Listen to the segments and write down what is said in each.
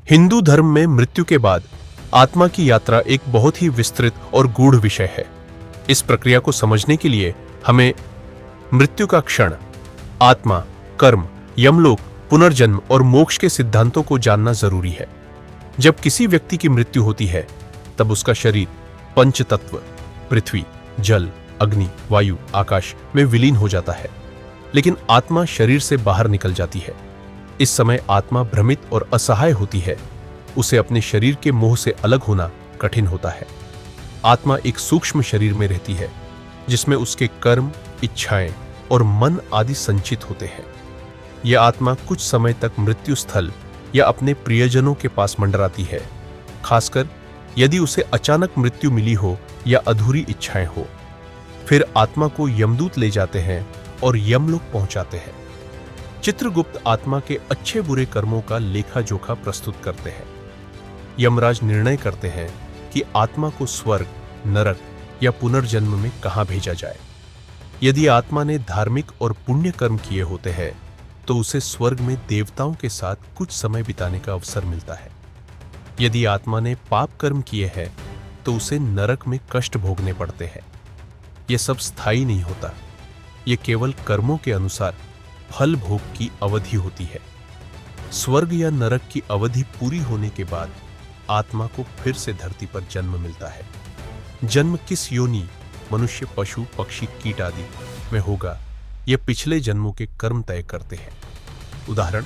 हिंदू धर्म में मृत्यु के बाद आत्मा की यात्रा एक बहुत ही विस्तृत और गूढ़ विषय है। इस प्रक्रिया को समझने के लिए हमें मृत्यु का क्षण, आत्मा, कर्म, यमलोक, पुनर्जन्म और मोक्ष के सिद्धांतों को जानना जरूरी है। जब किसी व्यक्ति की मृत्यु होती है तब उसका शरीर पंच तत्व पृथ्वी, जल, अग्नि, वायु, आकाश में विलीन हो जाता है, लेकिन आत्मा शरीर से बाहर निकल जाती है। इस समय आत्मा भ्रमित और असहाय होती है। उसे अपने शरीर के मोह से अलग होना कठिन होता है। आत्मा एक सूक्ष्म शरीर में रहती है जिसमें उसके कर्म, इच्छाएं और मन आदि संचित होते हैं। यह आत्मा कुछ समय तक मृत्यु स्थल या अपने प्रियजनों के पास मंडराती है, खासकर यदि उसे अचानक मृत्यु मिली हो या अधूरी इच्छाएं हो। फिर आत्मा को यमदूत ले जाते हैं और यमलोक पहुंचाते हैं। चित्रगुप्त आत्मा के अच्छे बुरे कर्मों का लेखा जोखा प्रस्तुत करते हैं। यमराज निर्णय करते हैं कि आत्मा को स्वर्ग, नरक या पुनर्जन्म में कहां भेजा जाए। यदि आत्मा ने धार्मिक और पुण्य कर्म किए होते हैं तो उसे स्वर्ग में देवताओं के साथ कुछ समय बिताने का अवसर मिलता है। यदि आत्मा ने पाप कर्म किए हैं तो उसे नरक में कष्ट भोगने पड़ते हैं। यह सब स्थायी नहीं होता। यह केवल कर्मों के अनुसार फल भोग की अवधि होती है। स्वर्ग या नरक की अवधि पूरी होने के बाद आत्मा को फिर से धरती पर जन्म मिलता है। जन्म किस योनि, मनुष्य, पशु, पक्षी, कीट आदि में होगा, यह पिछले जन्मों के कर्म तय करते हैं। उदाहरण,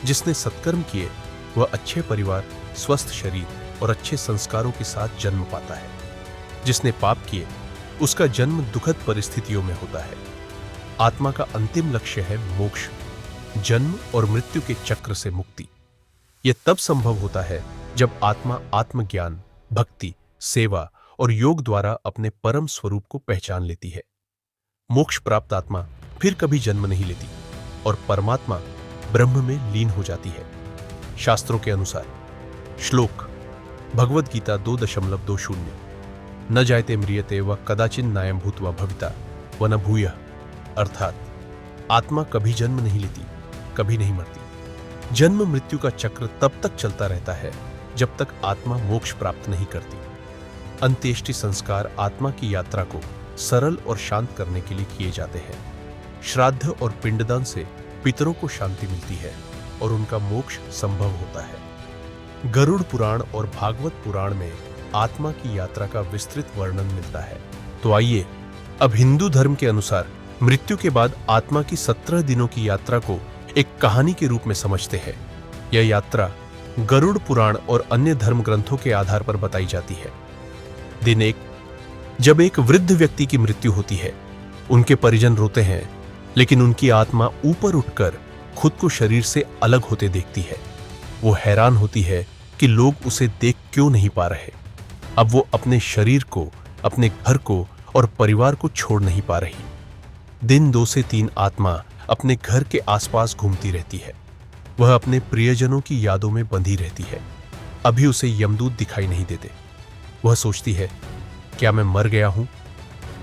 जिसने सत्कर्म किए वह अच्छे परिवार, स्वस्थ शरीर और अच्छे संस्कारों के साथ जन्म पाता है। जिसने पाप किए उसका जन्म दुखद परिस्थितियों में होता है। आत्मा का अंतिम लक्ष्य है मोक्ष, जन्म और मृत्यु के चक्र से मुक्ति। यह तब संभव होता है जब आत्मा आत्मज्ञान, भक्ति, सेवा और योग द्वारा अपने परम स्वरूप को पहचान लेती है। मोक्ष प्राप्त आत्मा फिर कभी जन्म नहीं लेती और परमात्मा ब्रह्म में लीन हो जाती है। शास्त्रों के अनुसार श्लोक भगवद गीता 2.20 न जायते म्रियते व कदाचिन नायम भूत्वा भविता व न भूयः, अर्थात आत्मा कभी जन्म नहीं लेती, कभी नहीं मरती। जन्म मृत्यु का चक्र तब तक चलता रहता है जब तक आत्मा मोक्ष प्राप्त नहीं करती। अंत्येष्टि संस्कार आत्मा की यात्रा को सरल और शांत करने के लिए किए जाते हैं। श्राद्ध और पिंडदान से पितरों को शांति मिलती है और उनका मोक्ष संभव होता है। गरुड़ पुराण और भागवत पुराण में आत्मा की यात्रा का विस्तृत वर्णन मिलता है। तो आइए अब हिंदू धर्म के अनुसार मृत्यु के बाद आत्मा की 17 दिनों की यात्रा को एक कहानी के रूप में समझते हैं। यह यात्रा गरुड़ पुराण और अन्य धर्म ग्रंथों के आधार पर बताई जाती है। दिन 1, जब एक वृद्ध व्यक्ति की मृत्यु होती है, उनके परिजन रोते हैं, लेकिन उनकी आत्मा ऊपर उठकर खुद को शरीर से अलग होते देखती है। वो हैरान होती है कि लोग उसे देख क्यों नहीं पा रहे। अब वो अपने शरीर को, अपने घर को और परिवार को छोड़ नहीं पा रही। दिन 2 से 3 आत्मा अपने घर के आसपास घूमती रहती है। वह अपने प्रियजनों की यादों में बंधी रहती है। अभी उसे यमदूत दिखाई नहीं देते। वह सोचती है, क्या मैं मर गया हूं?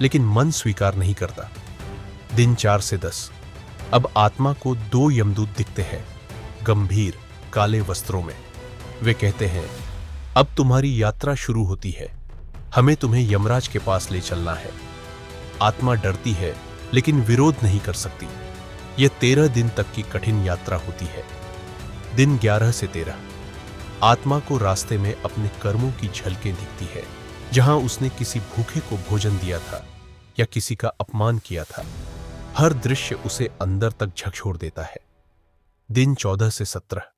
लेकिन मन स्वीकार नहीं करता। दिन 4 से 10, अब आत्मा को 2 यमदूत दिखते हैं, गंभीर काले वस्त्रों में। वे कहते हैं, अब तुम्हारी यात्रा शुरू होती है, हमें तुम्हें यमराज के पास ले चलना है। आत्मा डरती है लेकिन विरोध नहीं कर सकती। यह 13 दिन तक की कठिन यात्रा होती है। दिन 11 से 13, आत्मा को रास्ते में अपने कर्मों की झलकें दिखती है, जहां उसने किसी भूखे को भोजन दिया था या किसी का अपमान किया था। हर दृश्य उसे अंदर तक झकझोर देता है। दिन 14 से 17,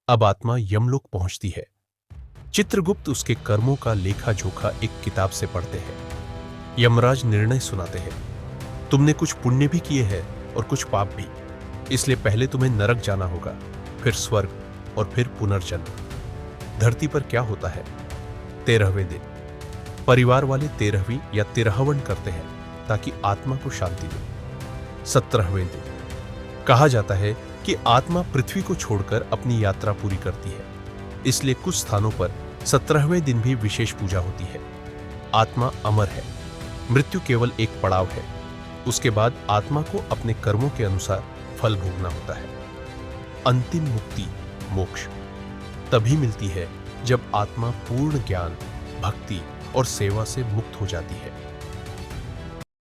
अब आत्मा यमलोक पहुंचती है। चित्रगुप्त उसके कर्मों का लेखा जोखा एक किताब से पढ़ते हैं। यमराज निर्णय सुनाते हैं, तुमने कुछ पुण्य भी किए हैं और कुछ पाप भी, इसलिए पहले तुम्हें नरक जाना होगा, फिर स्वर्ग और फिर पुनर्जन्म। धरती पर क्या होता है? 13वें दिन परिवार वाले 13वीं या 13हवन करते हैं ताकि आत्मा को शांति मिले। 17वें दिन कहा जाता है कि आत्मा पृथ्वी को छोड़कर अपनी यात्रा पूरी करती है, इसलिए कुछ स्थानों पर 17वें दिन भी विशेष पूजा होती है। आत्मा अमर है, मृत्यु केवल एक पड़ाव है। उसके बाद आत्मा को अपने कर्मों के अनुसार फल भोगना होता है। अंतिम मुक्ति, मोक्ष। तभी मिलती है जब आत्मा पूर्ण ज्ञान, भक्ति और सेवा से मुक्त हो जाती है।